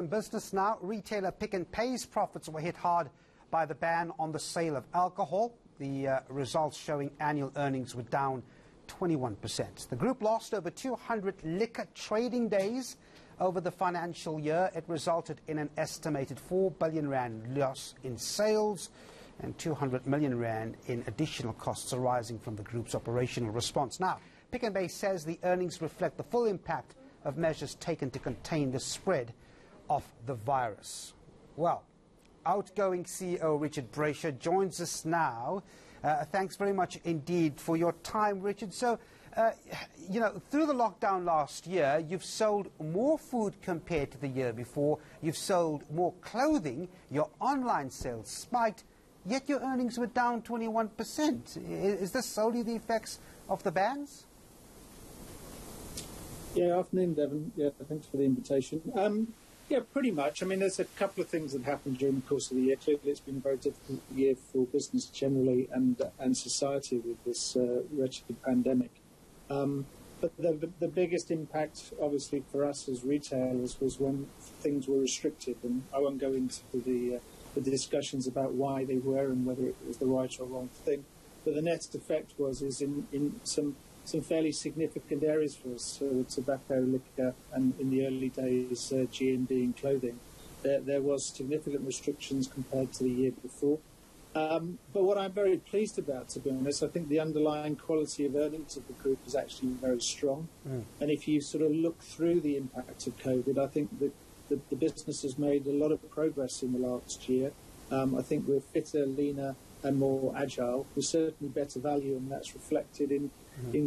In business now, retailer Pick n Pay's profits were hit hard by the ban on the sale of alcohol. The results showing annual earnings were down 21%. The group lost over 200 liquor trading days over the financial year. It resulted in an estimated 4 billion rand loss in sales and 200 million rand in additional costs arising from the group's operational response. Now, Pick n Pay says the earnings reflect the full impact of measures taken to contain the spread of the virus. Well, outgoing CEO Richard Brasher joins us now. Thanks very much indeed for your time, Richard. So, through the lockdown last year, you've sold more food compared to the year before. You've sold more clothing. Your online sales spiked, yet your earnings were down 21%. Is this solely the effects of the bans? Yeah, afternoon, Devon. Yeah, thanks for the invitation. Yeah, pretty much. I mean, there's a couple of things that happened during the course of the year. Clearly, it's been a very difficult year for business generally and society with this wretched pandemic. But the biggest impact, obviously, for us as retailers was when things were restricted. And I won't go into the discussions about why they were and whether it was the right or wrong thing. But the net effect is in some fairly significant areas for us, so tobacco, liquor, and in the early days, G&D and clothing. There was significant restrictions compared to the year before. But what I'm very pleased about, to be honest, I think the underlying quality of earnings of the group is actually very strong. And if you sort of look through the impact of COVID, I think the business has made a lot of progress in the last year. I think we're fitter, leaner, and more agile. We're certainly better value, and that's reflected in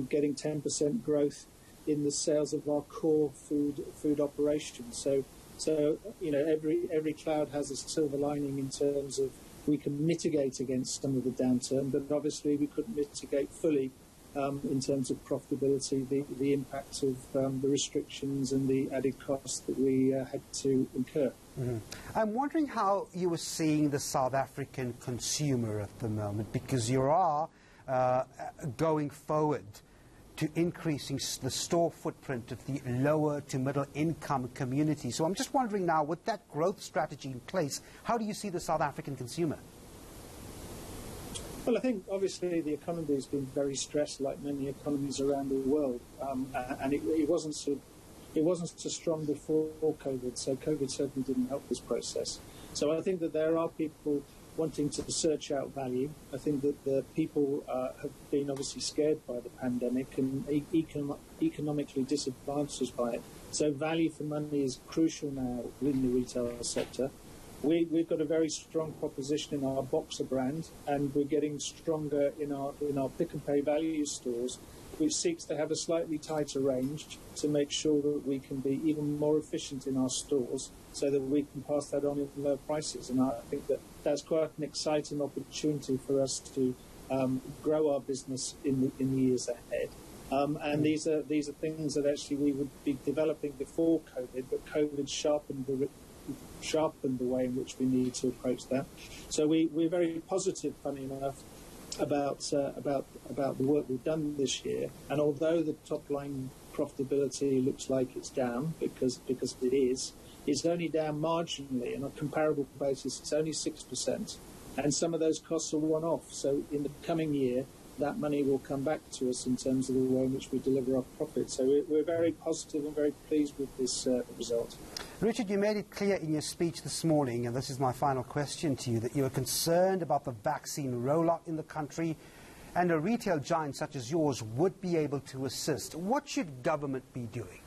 getting 10% growth in the sales of our core food operations. So every cloud has a silver lining in terms of we can mitigate against some of the downturn, but obviously we couldn't mitigate fully in terms of profitability the impact of the restrictions and the added costs that we had to incur. I'm wondering how you were seeing the South African consumer at the moment, because you are going forward to increasing the store footprint of the lower to middle income community. So I'm just wondering now, with that growth strategy in place, how do you see the South African consumer? Well, I think obviously the economy has been very stressed, like many economies around the world, and it wasn't so strong before COVID. So COVID certainly didn't help this process. So I think that there are people wanting to search out value. I think that the people have been obviously scared by the pandemic and economically disadvantaged by it. So value for money is crucial now in the retail sector. We've got a very strong proposition in our Boxer brand, and we're getting stronger in our Pick n Pay value stores, which seeks to have a slightly tighter range to make sure that we can be even more efficient in our stores so that we can pass that on at low prices. And I think that that's quite an exciting opportunity for us to grow our business in the years ahead. And these are things that actually we would be developing before COVID, but COVID sharpened the way in which we need to approach that. So we're very positive, funny enough, about the work we've done this year. And although the top line profitability looks like it's down, because it is, it's only down marginally. On a comparable basis, it's only 6%. And some of those costs are one-off. So in the coming year, that money will come back to us in terms of the way in which we deliver our profit. So we're very positive and very pleased with this result. Richard, you made it clear in your speech this morning, and this is my final question to you, that you are concerned about the vaccine rollout in the country, and a retail giant such as yours would be able to assist. What should government be doing?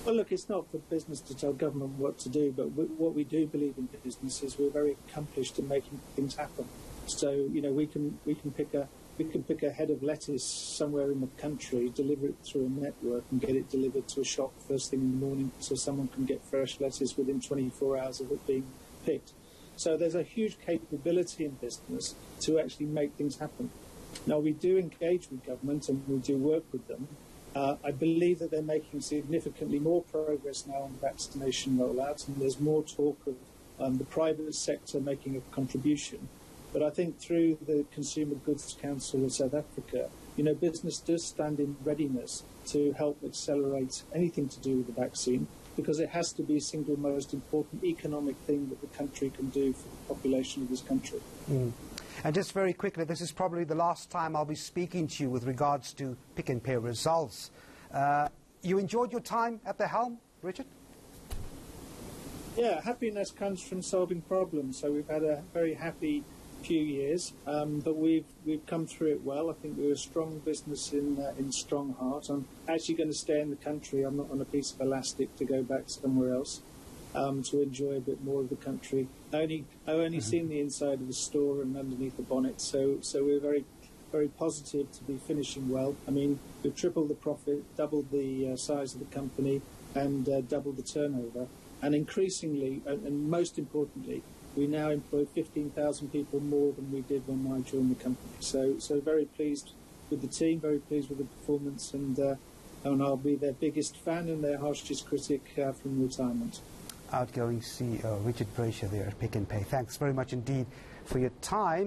Well, look, it's not for business to tell government what to do, but what we do believe in business is we're very accomplished in making things happen. So, we can pick a head of lettuce somewhere in the country, deliver it through a network and get it delivered to a shop first thing in the morning so someone can get fresh lettuce within 24 hours of it being picked. So there's a huge capability in business to actually make things happen. Now, we do engage with government and we do work with them. I believe that they're making significantly more progress now on the vaccination rollout, and there's more talk of the private sector making a contribution. But I think through the Consumer Goods Council of South Africa, business does stand in readiness to help accelerate anything to do with the vaccine. because it has to be the single most important economic thing that the country can do for the population of this country. Mm. And just very quickly, this is probably the last time I'll be speaking to you with regards to Pick n Pay results. You enjoyed your time at the helm, Richard? Yeah, happiness comes from solving problems. So we've had a very happy few years, but we've come through it well. I think we're a strong business in strong heart. I'm actually going to stay in the country. I'm not on a piece of elastic to go back somewhere else to enjoy a bit more of the country. I've only seen the inside of the store and underneath the bonnet, so we're very, very positive to be finishing well. I mean, we've tripled the profit, doubled the size of the company, and doubled the turnover. And increasingly, and most importantly, we now employ 15,000 people more than we did when I joined the company. So very pleased with the team, very pleased with the performance, and I'll be their biggest fan and their harshest critic from retirement. Outgoing CEO Richard Brasher there at Pick n Pay. Thanks very much indeed for your time.